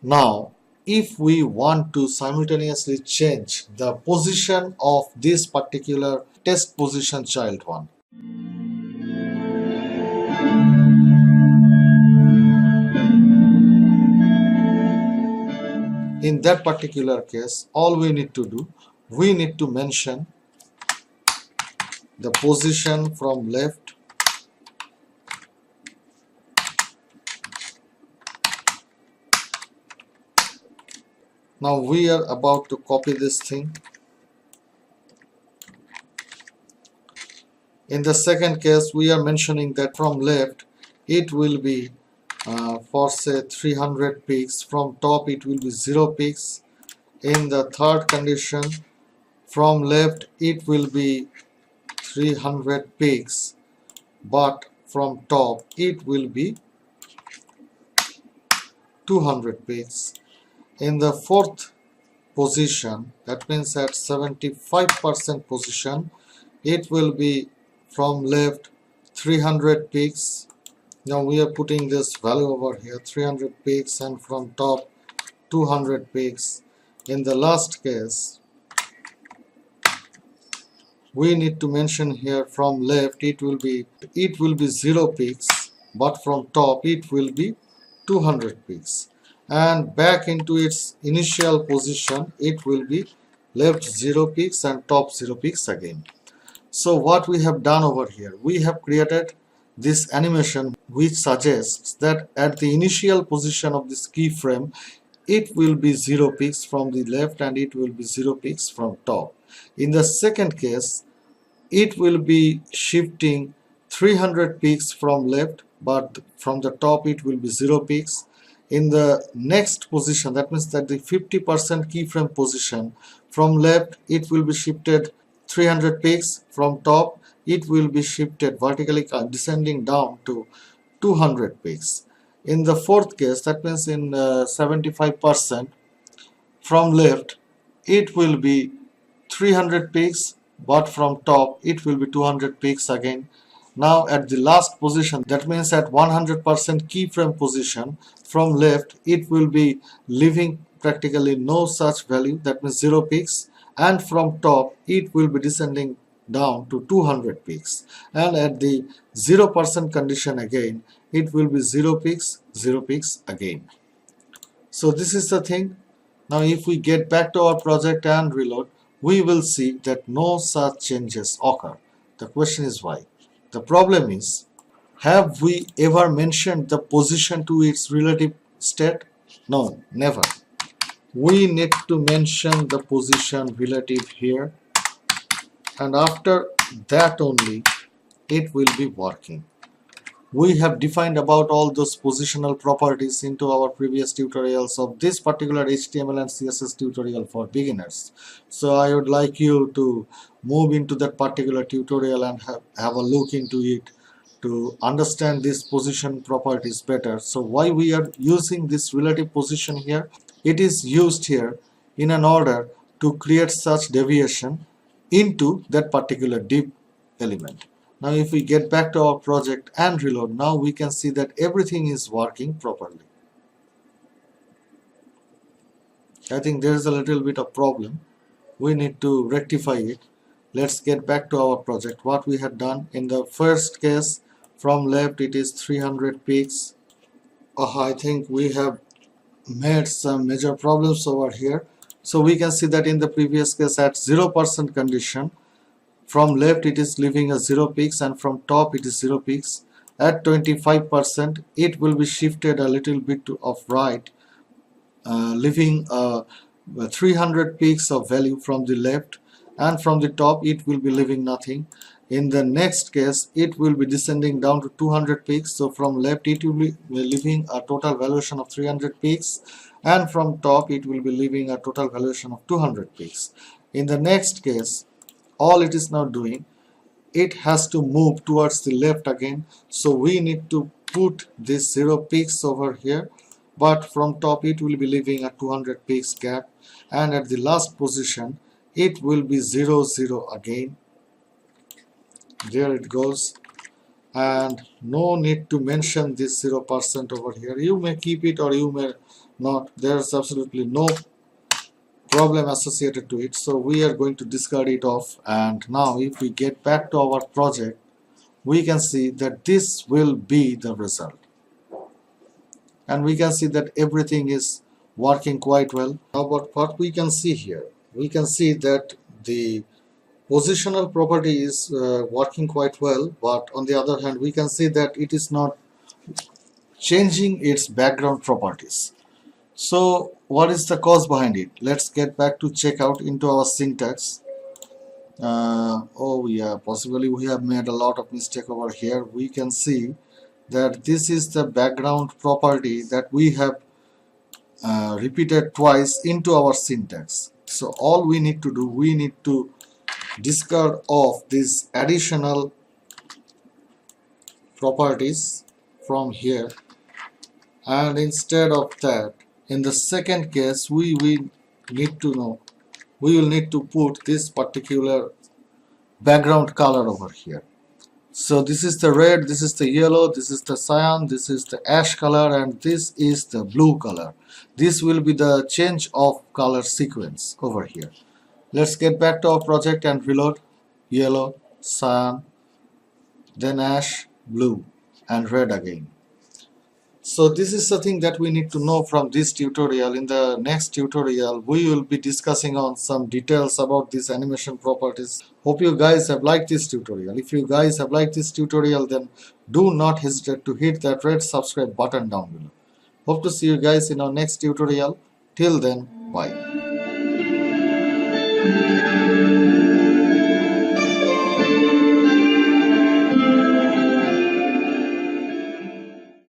Now, if we want to simultaneously change the position of this particular test position child 1, in that particular case, all we need to do, we need to mention the position from left Now we are about to copy this thing. In the second case, we are mentioning that from left it will be for say 300 peaks, from top it will be 0 peaks. In the third condition, from left it will be 300 peaks, but from top it will be 200 peaks. In the fourth position, that means at 75% position, it will be from left 300 peaks. Now we are putting this value over here, 300 peaks, and from top 200 peaks. In the last case, we need to mention here from left it will be 0 peaks, but from top it will be 200 peaks, and back into its initial position it will be left 0 peaks and top 0 peaks again. So what we have done over here, we have created this animation which suggests that at the initial position of this keyframe it will be 0 peaks from the left and it will be 0 peaks from top. In the second case, it will be shifting 300 peaks from left, but from the top it will be 0 peaks. In the next position, that means that the 50% keyframe position, from left it will be shifted 300 peaks, from top it will be shifted vertically descending down to 200 peaks. In the fourth case, that means in 75%, from left it will be 300 peaks, but from top it will be 200 peaks again. Now at the last position, that means at 100% keyframe position, from left it will be leaving practically no such value, that means 0 peaks, and from top it will be descending down to 200 peaks, and at the 0% condition again it will be 0 peaks again. So this is the thing. Now if we get back to our project and reload, we will see that no such changes occur. The question is why? The problem is, have we ever mentioned the position to its relative state? No, never. We need to mention the position relative here, and after that only it will be working. We have defined about all those positional properties into our previous tutorials of this particular HTML and CSS tutorial for beginners. So I would like you to move into that particular tutorial and have a look into it to understand these position properties better. So why we are using this relative position here? It is used here in an order to create such deviation into that particular div element. Now if we get back to our project and reload, now we can see that everything is working properly. I think there is a little bit of problem. We need to rectify it. Let's get back to our project. What we had done in the first case, from left it is 300 peaks. I think we have made some major problems over here. So we can see that in the previous case at 0% condition, from left it is leaving a 0 peaks and from top it is 0 peaks. At 25% it will be shifted a little bit to of right, leaving 300 peaks of value from the left, and from the top it will be leaving nothing. In the next case it will be descending down to 200 peaks, so from left it will be leaving a total valuation of 300 peaks, and from top it will be leaving a total valuation of 200 peaks. In the next case, all it is now doing, it has to move towards the left again, so we need to put this 0 peaks over here, but from top it will be leaving a 200 peaks gap, and at the last position it will be 0 0 again. There it goes, and no need to mention this 0% over here. You may keep it or you may not, there's absolutely no problem associated to it, so we are going to discard it off. And now if we get back to our project, we can see that this will be the result, and we can see that everything is working quite well. Now, but what we can see here, we can see that the positional property is working quite well, but on the other hand we can see that it is not changing its background properties. So what is the cause behind it? Let's get back to checkout into our syntax. Oh yeah, possibly we have made a lot of mistake over here. We can see that this is the background property that we have repeated twice into our syntax. So all we need to do, we need to discard off these additional properties from here, and instead of that, in the second case, we will need to put this particular background color over here. So this is the red, this is the yellow, this is the cyan, this is the ash color, and this is the blue color. This will be the change of color sequence over here. Let's get back to our project and reload. Yellow, cyan, then ash, blue, and red again. So this is the thing that we need to know from this tutorial. In the next tutorial, we will be discussing on some details about these animation properties. Hope you guys have liked this tutorial. If you guys have liked this tutorial, then do not hesitate to hit that red subscribe button down below. Hope to see you guys in our next tutorial. Till then, bye.